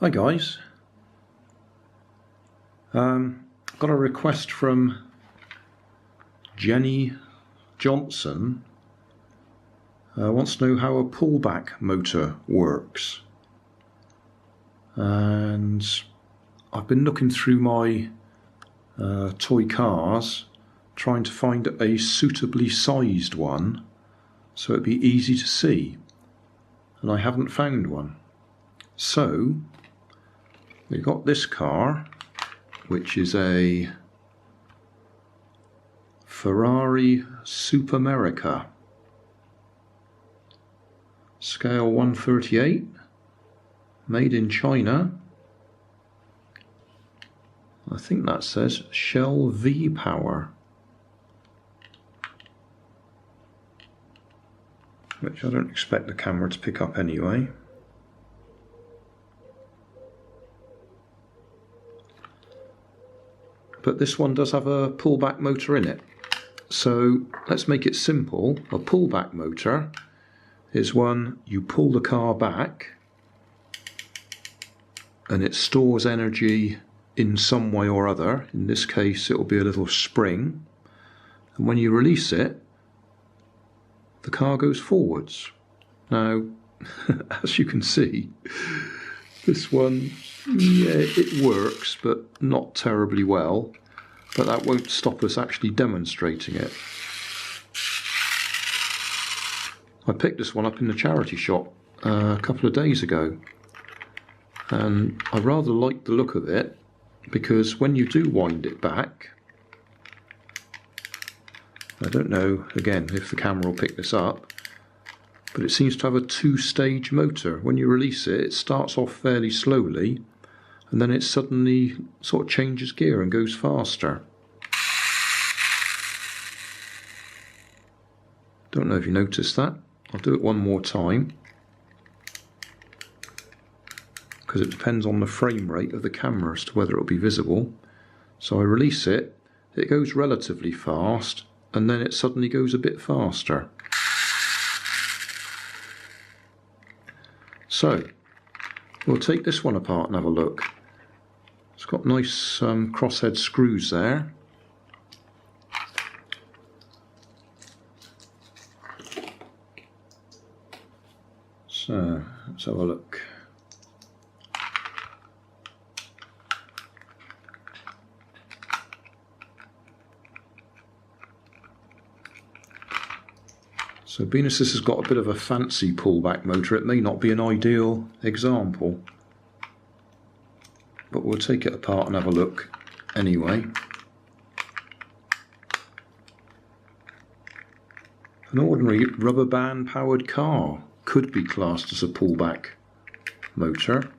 Hi guys, got a request from Jenny Johnson. Wants to know how a pullback motor works, and I've been looking through my toy cars trying to find a suitably sized one so it'd be easy to see, and I haven't found one. So we've got this car, which is a Ferrari Superamerica, scale 138, made in China. I think that says Shell V power, which I don't expect the camera to pick up anyway. But this one does have a pullback motor in it. So let's make it simple. A pullback motor is one you pull the car back and it stores energy in some way or other. In this case it will be a little spring, and when you release it, the car goes forwards. Now as you can see, this one, yeah, it works, but not terribly well. But that won't stop us actually demonstrating it. I picked this one up in the charity shop a couple of days ago, and I rather like the look of it, because when you do wind it back, I don't know again if the camera will pick this up, but it seems to have a two-stage motor. When you release it, it starts off fairly slowly, and then it suddenly sort of changes gear and goes faster. Don't know if you noticed that. I'll do it one more time, because it depends on the frame rate of the camera as to whether it will be visible. So I release it, it goes relatively fast, and then it suddenly goes a bit faster. So we'll take this one apart and have a look. It's got nice crosshead screws there. So let's have a look. So being as this has got a bit of a fancy pullback motor, it may not be an ideal example, but we'll take it apart and have a look anyway. An ordinary rubber band powered car could be classed as a pullback motor,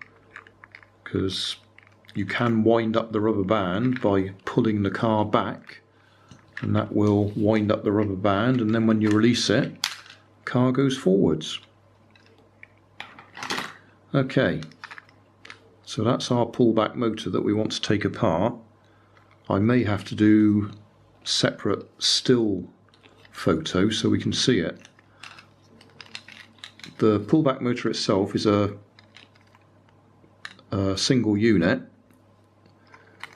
because you can wind up the rubber band by pulling the car back, and that will wind up the rubber band, and then when you release it, the car goes forwards. Okay, so that's our pullback motor that we want to take apart. I may have to do separate still photos so we can see it. The pullback motor itself is a single unit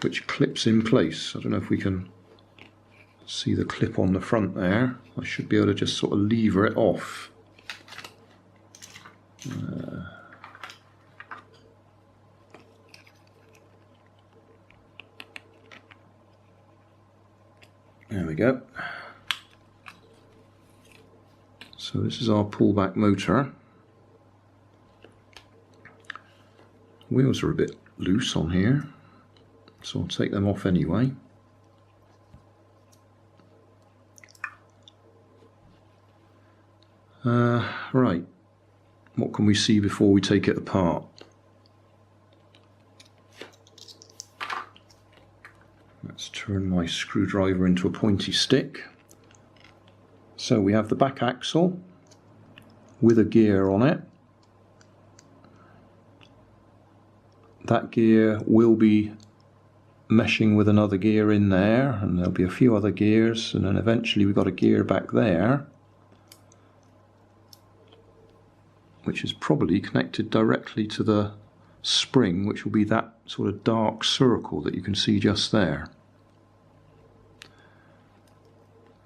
which clips in place. I don't know if we can see the clip on the front there. I should be able to just sort of lever it off. There we go. So this is our pullback motor. Wheels are a bit loose on here, so I'll take them off anyway. Right, what can we see before we take it apart? Let's turn my screwdriver into a pointy stick. So we have the back axle with a gear on it. That gear will be meshing with another gear in there, and there'll be a few other gears, and then eventually we've got a gear back there which is probably connected directly to the spring, which will be that sort of dark circle that you can see just there.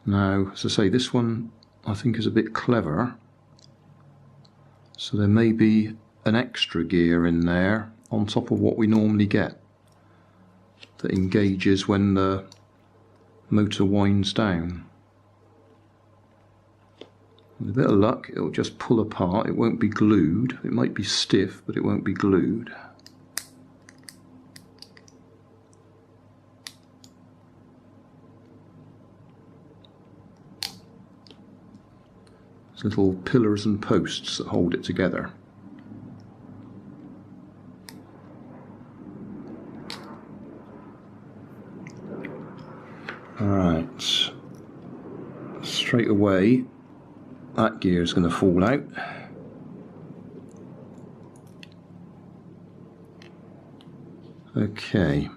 Now, as I say, this one I think is a bit clever, so there may be an extra gear in there on top of what we normally get that engages when the motor winds down. With a bit of luck, it'll just pull apart. It won't be glued. It might be stiff, but it won't be glued. There's little pillars and posts that hold it together. Alright, straight away that gear is going to fall out. Okay.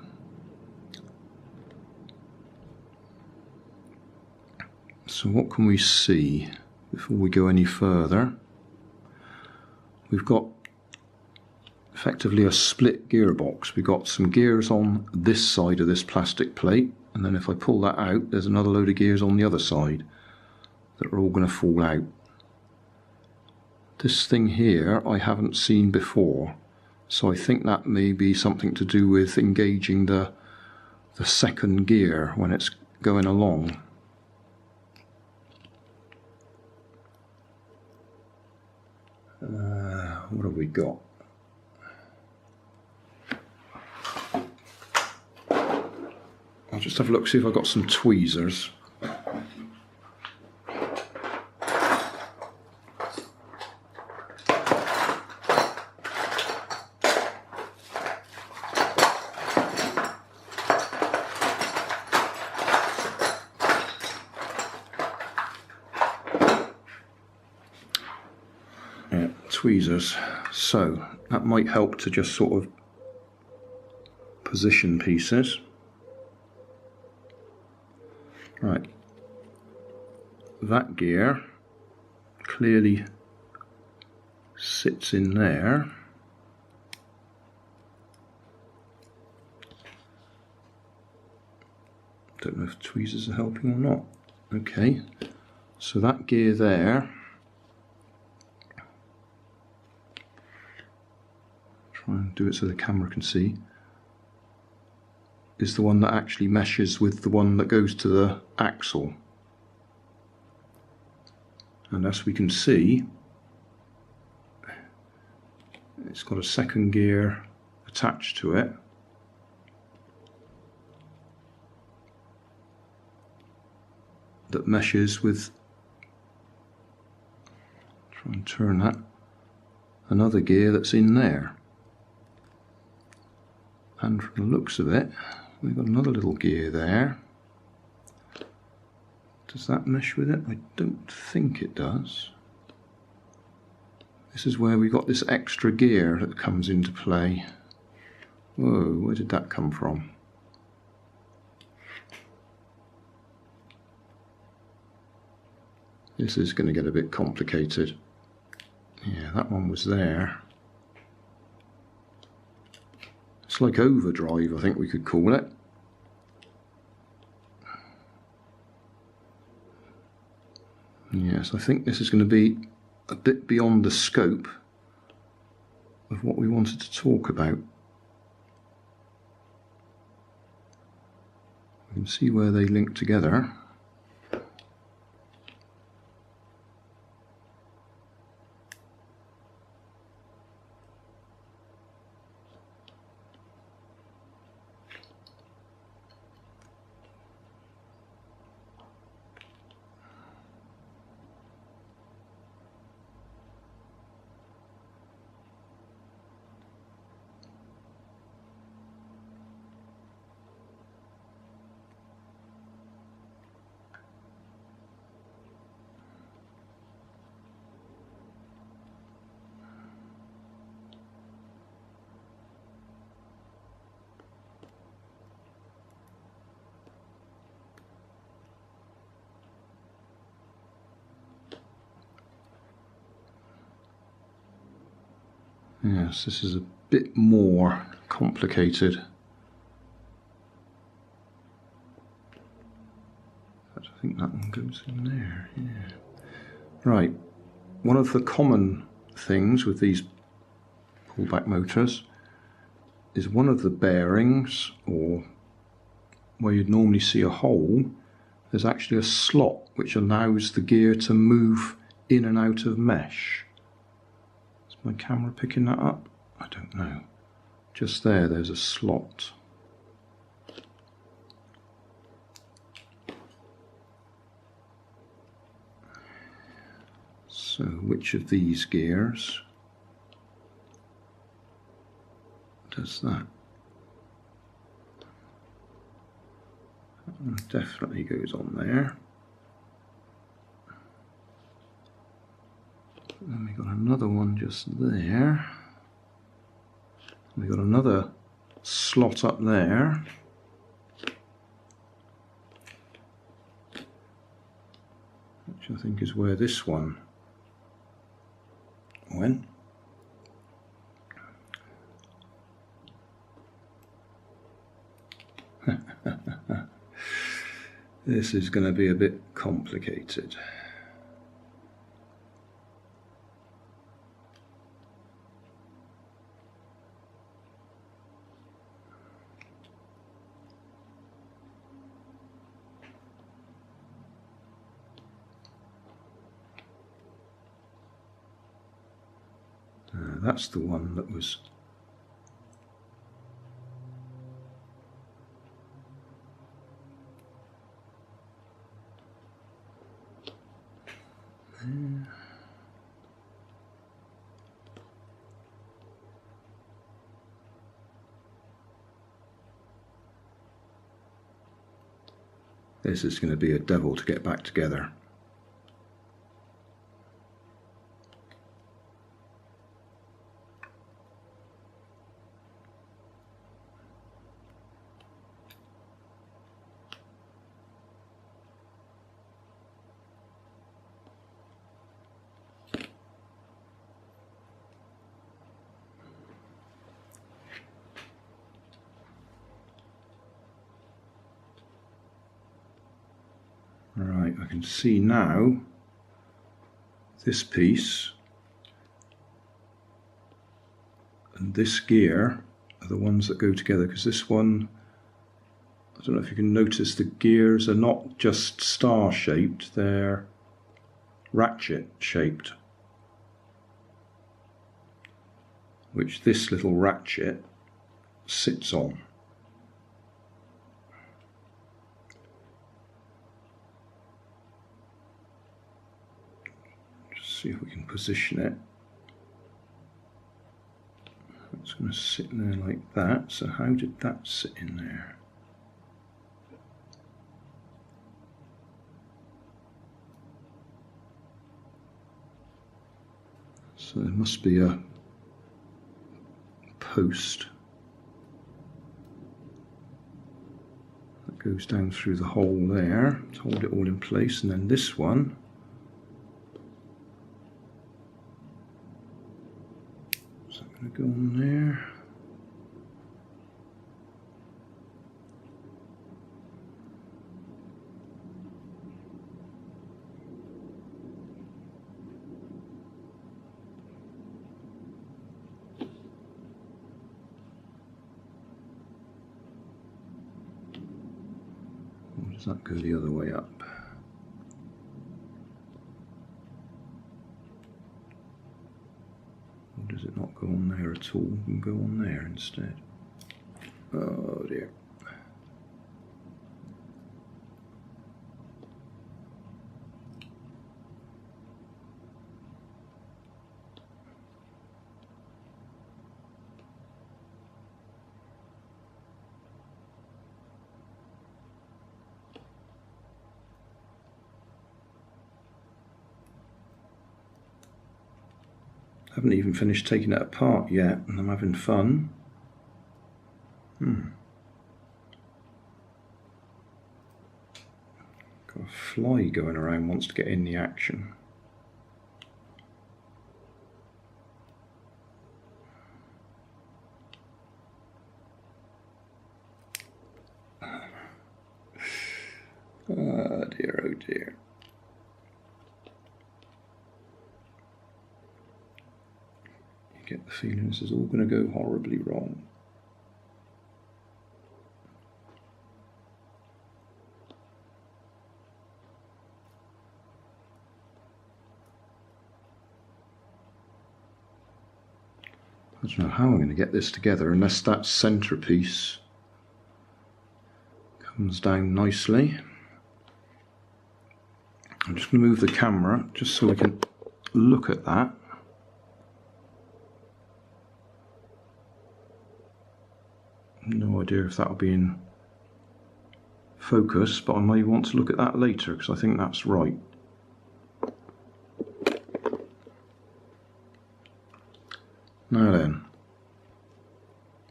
So what can we see before we go any further? We've got effectively a split gearbox. We've got some gears on this side of this plastic plate, and then if I pull that out, there's another load of gears on the other side that are all going to fall out. This thing here I haven't seen before, so I think that may be something to do with engaging the second gear when it's going along. What have we got? I'll just have a look, see if I've got some tweezers. Yeah, tweezers. So that might help to just sort of position pieces. Right, that gear clearly sits in there. Don't know if tweezers are helping or not. Okay, so that gear there, try and do it so the camera can see, is the one that actually meshes with the one that goes to the axle. And as we can see, it's got a second gear attached to it. That meshes with, try and turn that, another gear that's in there. And from the looks of it, we've got another little gear there. Does that mesh with it? I don't think it does. This is where we got this extra gear that comes into play. Whoa, where did that come from? This is going to get a bit complicated. Yeah, that one was there. It's like overdrive, I think we could call it. Yes, I think this is going to be a bit beyond the scope of what we wanted to talk about. We can see where they link together. Yes, this is a bit more complicated. I think that one goes in there, yeah. Right, one of the common things with these pullback motors is one of the bearings, or where you'd normally see a hole, there's actually a slot which allows the gear to move in and out of mesh. Is my camera picking that up? I don't know. Just there's a slot. So which of these gears does that? That one definitely goes on there. Then we got another one just there. We got another slot up there. Which I think is where this one went. This is going to be a bit complicated. That's the one that was there. This is going to be a devil to get back together. Right, I can see now this piece and this gear are the ones that go together, because this one, I don't know if you can notice, the gears are not just star shaped, they're ratchet shaped, which this little ratchet sits on. See if we can position it. It's going to sit there like that. So how did that sit in there? So there must be a post that goes down through the hole there to hold it all in place, and then this one going to go on there. Or does that go the other way up? Does it not go on there at all? It can go on there instead. Oh dear. I haven't even finished taking it apart yet, and I'm having fun. Got a fly going around, wants to get in the action. dear, oh dear. You get the feeling this is all going to go horribly wrong. I don't know how I'm going to get this together unless that centrepiece comes down nicely. I'm just going to move the camera just so we can look at that. No idea if that will be in focus, but I may want to look at that later because I think that's right. Now then,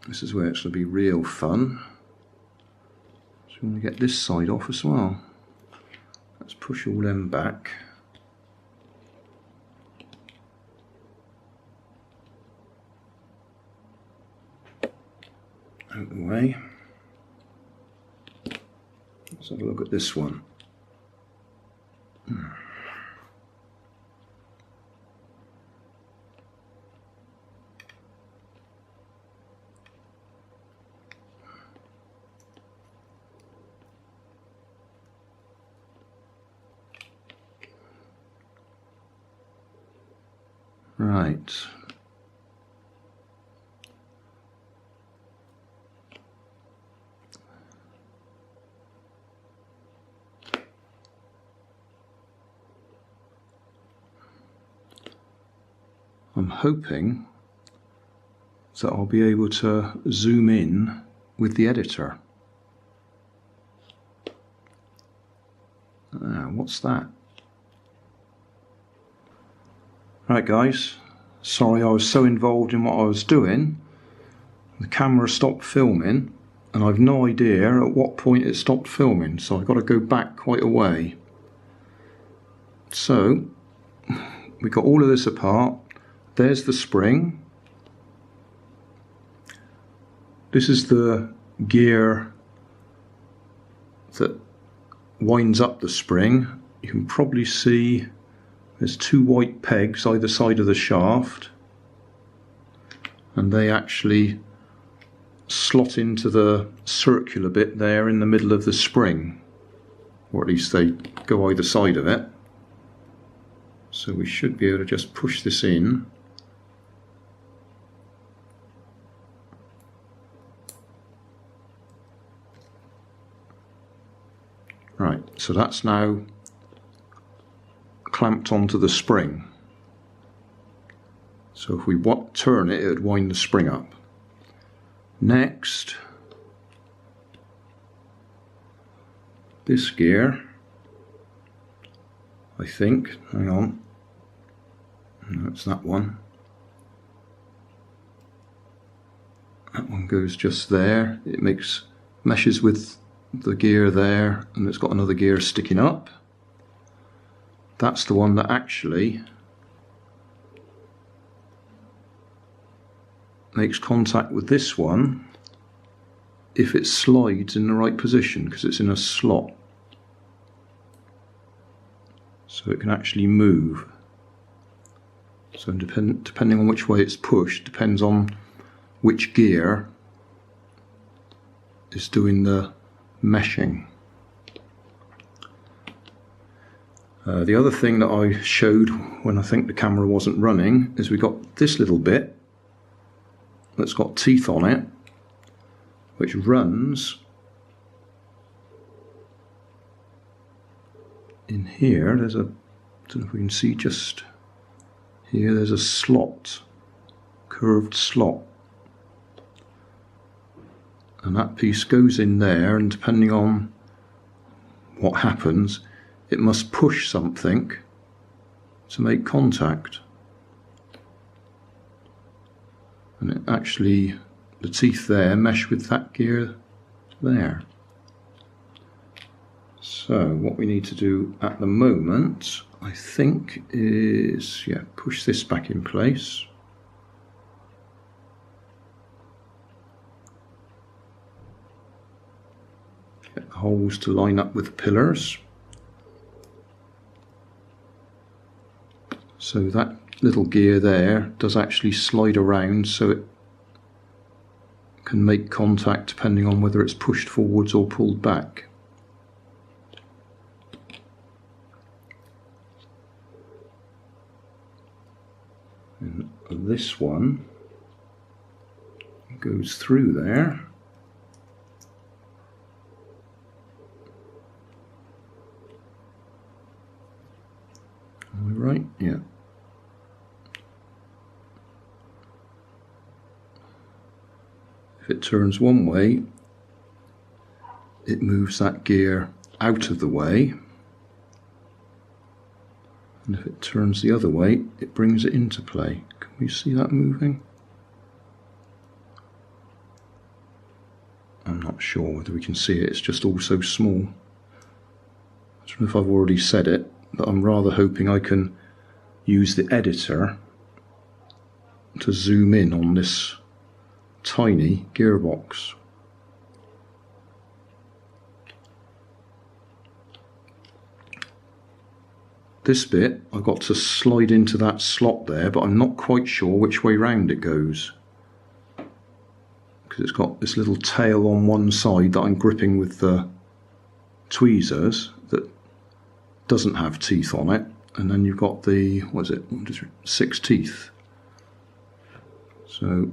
this is where it's going to be real fun. So we want to get this side off as well. Let's push all them back. Out the way. Let's have a look at this one. Right. I'm hoping that I'll be able to zoom in with the editor. What's that? Right guys, sorry I was so involved in what I was doing, the camera stopped filming and I've no idea at what point it stopped filming, so I've got to go back quite a way. So, we got all of this apart. There's the spring. This is the gear that winds up the spring. You can probably see there's two white pegs either side of the shaft, and they actually slot into the circular bit there in the middle of the spring, or at least they go either side of it. So we should be able to just push this in. Right, so that's now clamped onto the spring. So if we turn it, it would wind the spring up. Next, this gear, I think, hang on, no, it's that one. That one goes just there. It meshes with the gear there, and it's got another gear sticking up. That's the one that actually makes contact with this one if it slides in the right position, because it's in a slot. So it can actually move. So depending on which way it's pushed, depends on which gear is doing the meshing. The other thing that I showed when I think the camera wasn't running is we got this little bit that's got teeth on it, which runs in here. There's a, I don't know if we can see just here, there's a slot, curved slot. And that piece goes in there, and depending on what happens, it must push something to make contact. And it actually, the teeth there mesh with that gear there. So what we need to do at the moment, I think, is push this back in place. Get the holes to line up with the pillars. So that little gear there does actually slide around so it can make contact depending on whether it's pushed forwards or pulled back. And this one goes through there. Am I right? Yeah. If it turns one way, it moves that gear out of the way, and if it turns the other way, it brings it into play. Can we see that moving? I'm not sure whether we can see it, it's just all so small. I don't know if I've already said it, but I'm rather hoping I can use the editor to zoom in on this tiny gearbox. This bit I've got to slide into that slot there, but I'm not quite sure which way round it goes, because it's got this little tail on one side that I'm gripping with the tweezers that doesn't have teeth on it, and then you've got the, what is it, 6 teeth. So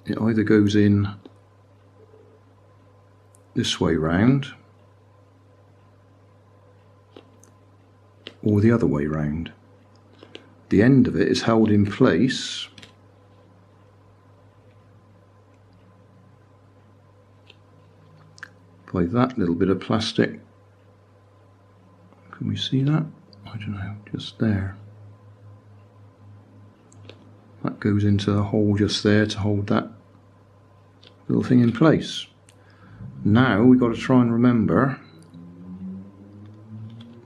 it either goes in this way round or the other way round. The end of it is held in place by that little bit of plastic. Can we see that? I don't know, just there. That goes into the hole just there to hold that little thing in place. Now we've got to try and remember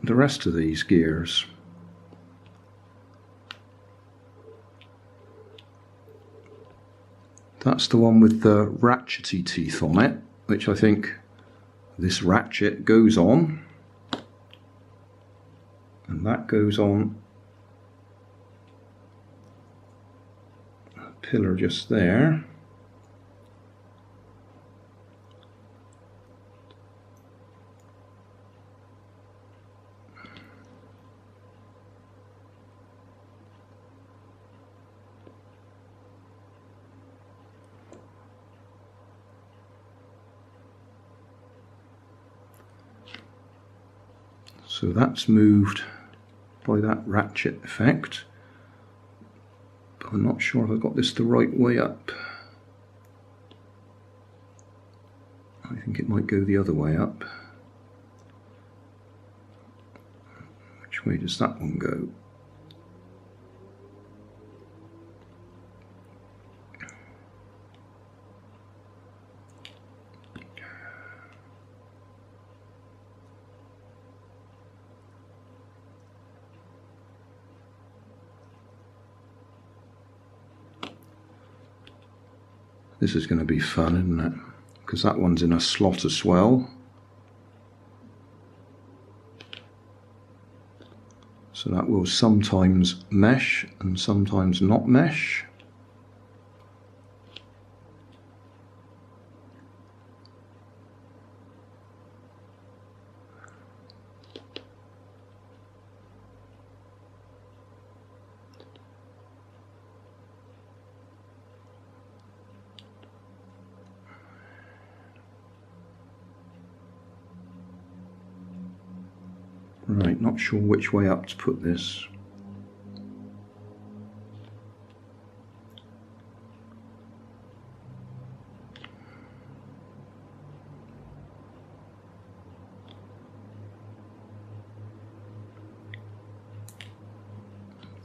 the rest of these gears. That's the one with the ratchety teeth on it, which I think this ratchet goes on, and that goes on a pillar just there. So that's moved by that ratchet effect, but I'm not sure if I've got this the right way up. I think it might go the other way up. Which way does that one go? This is going to be fun, isn't it? Because that one's in a slot as well. So that will sometimes mesh and sometimes not mesh. Right, not sure which way up to put this.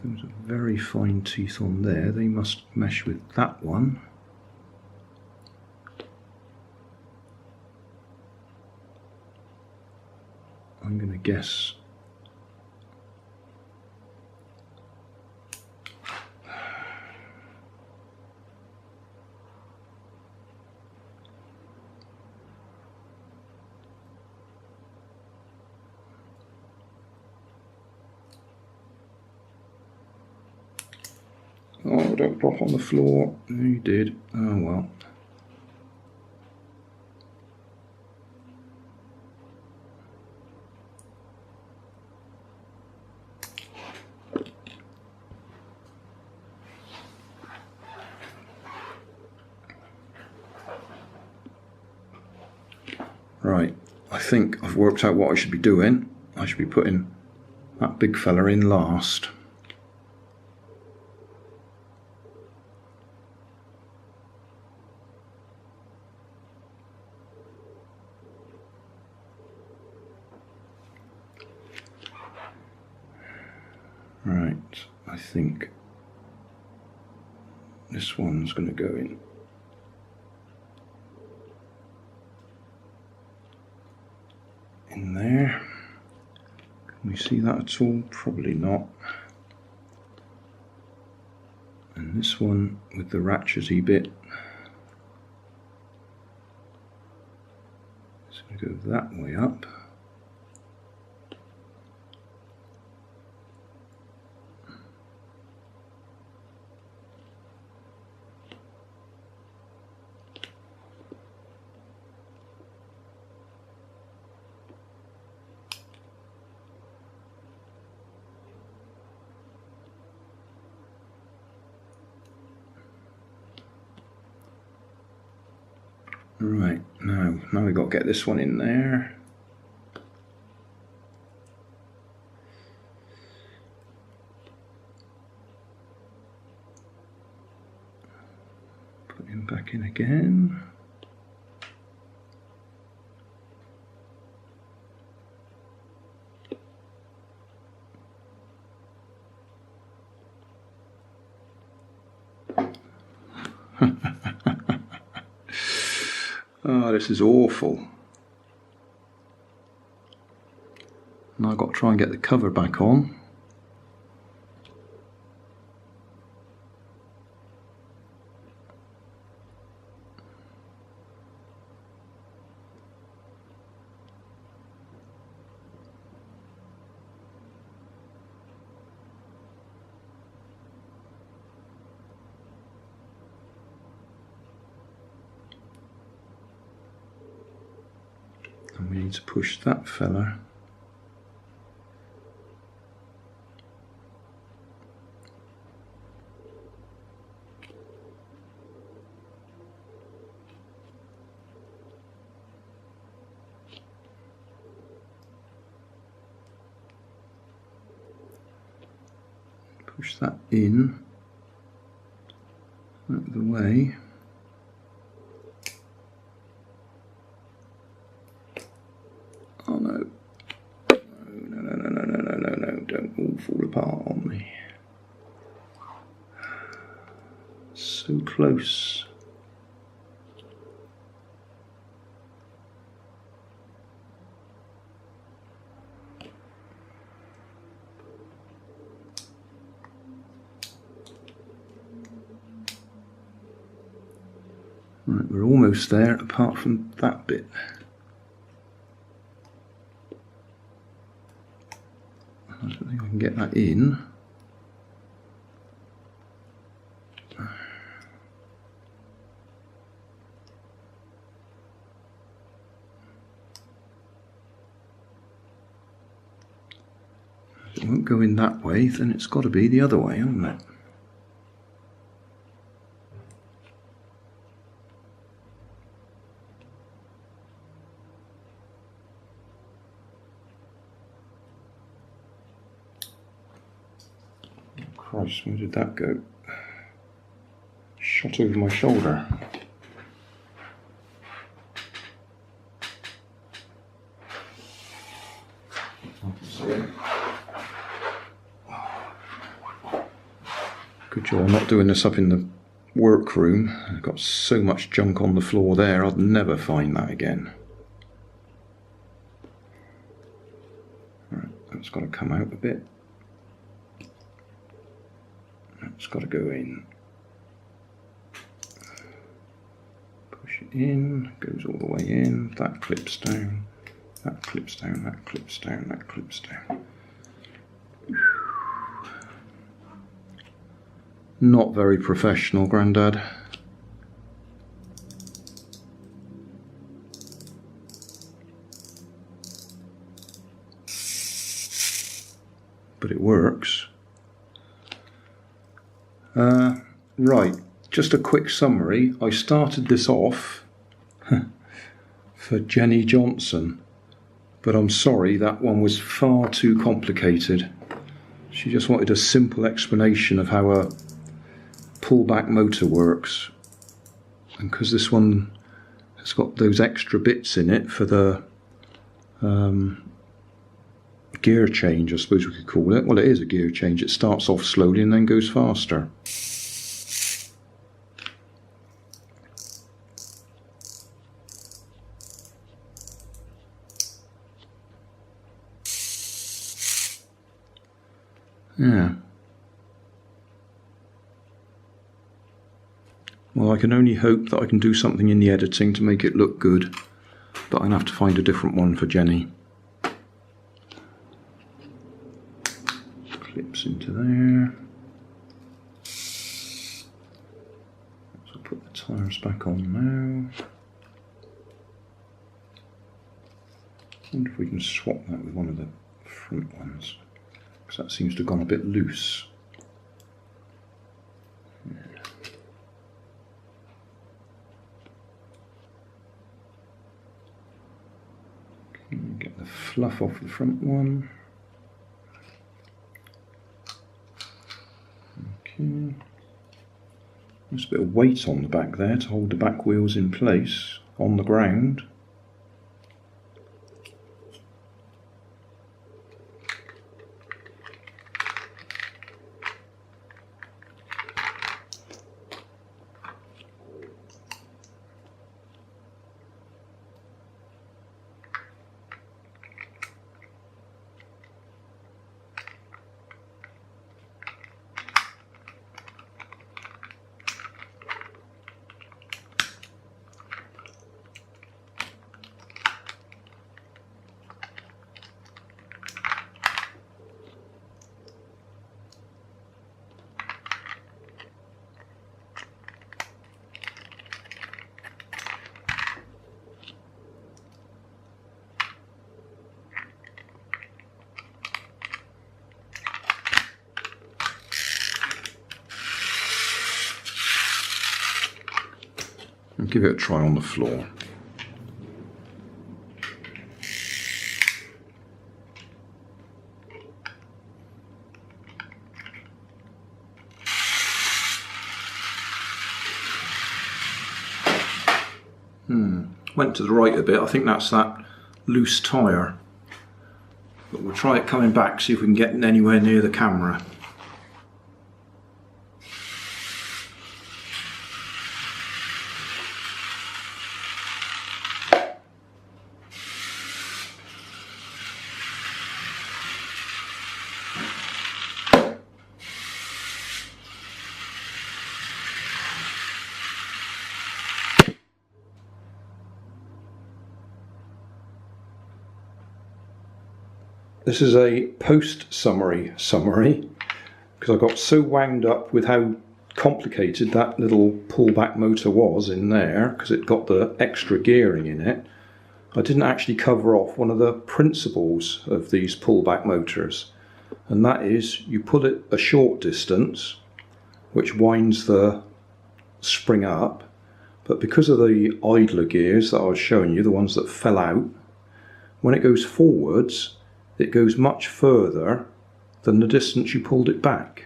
Those are very fine teeth on there, they must mesh with that one. I'm going to guess careful, don't drop on the floor. You did. Oh well. Right, I think I've worked out what I should be doing. I should be putting that big fella in last. Right, I think this one's going to go in there. Can we see that at all? Probably not. And this one with the ratchety bit, it's going to go that way up. Right, now we've got to get this one in there. Put him back in again. Oh, this is awful. Now I've got to try and get the cover back on. And we need to push that fella push that in out of the way. Oh no. No, don't all fall apart on me. So close. Right, we're almost there apart from that bit. I don't think I can get that in. If it won't go in that way, then it's got to be the other way, hasn't it? Christ, where did that go? Shot over my shoulder. Good job I'm not doing this up in the workroom. I've got so much junk on the floor there, I'd never find that again. Right, that's got to come out a bit. It's got to go in. Push it in, goes all the way in, that clips down, that clips down, that clips down, that clips down. Not very professional, Grandad. But it works. Right, just a quick summary. I started this off for Jenny Johnson, but I'm sorry, that one was far too complicated. She just wanted a simple explanation of how a pullback motor works, and because this one has got those extra bits in it for the gear change, I suppose we could call it. Well, it is a gear change. It starts off slowly and then goes faster. Yeah. Well, I can only hope that I can do something in the editing to make it look good, but I'm going to have to find a different one for Jenny. Clips into there. So I'll put the tyres back on now. I wonder if we can swap that with one of the front ones, because that seems to have gone a bit loose. Get the fluff off the front one. Okay. There's a bit of weight on the back there to hold the back wheels in place on the ground. And give it a try on the floor. Went to the right a bit. I think that's that loose tyre. But we'll try it coming back, see if we can get anywhere near the camera. This is a post-summary because I got so wound up with how complicated that little pullback motor was in there, because it got the extra gearing in it. I didn't actually cover off one of the principles of these pullback motors, and that is you pull it a short distance, which winds the spring up, but because of the idler gears that I was showing you, the ones that fell out, when it goes forwards it goes much further than the distance you pulled it back.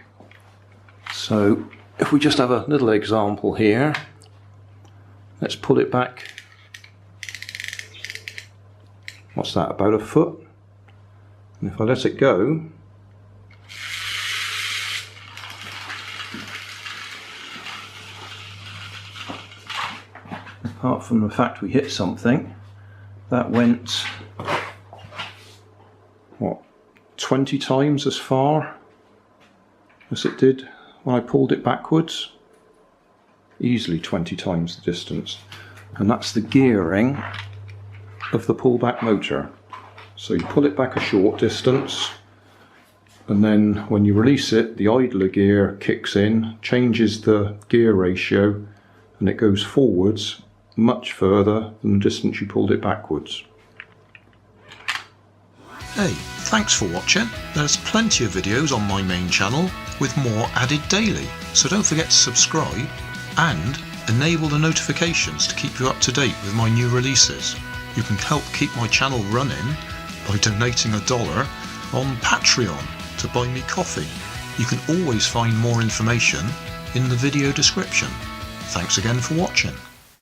So if we just have a little example here, let's pull it back, what's that, about a foot? And if I let it go, apart from the fact we hit something, that went, what, 20 times as far as it did when I pulled it backwards. Easily 20 times the distance. And that's the gearing of the pullback motor. So you pull it back a short distance, and then when you release it, the idler gear kicks in, changes the gear ratio, and it goes forwards much further than the distance you pulled it backwards. Hey, thanks for watching. There's plenty of videos on my main channel with more added daily, so don't forget to subscribe and enable the notifications to keep you up to date with my new releases. You can help keep my channel running by donating $1 on Patreon to buy me coffee. You can always find more information in the video description. Thanks again for watching.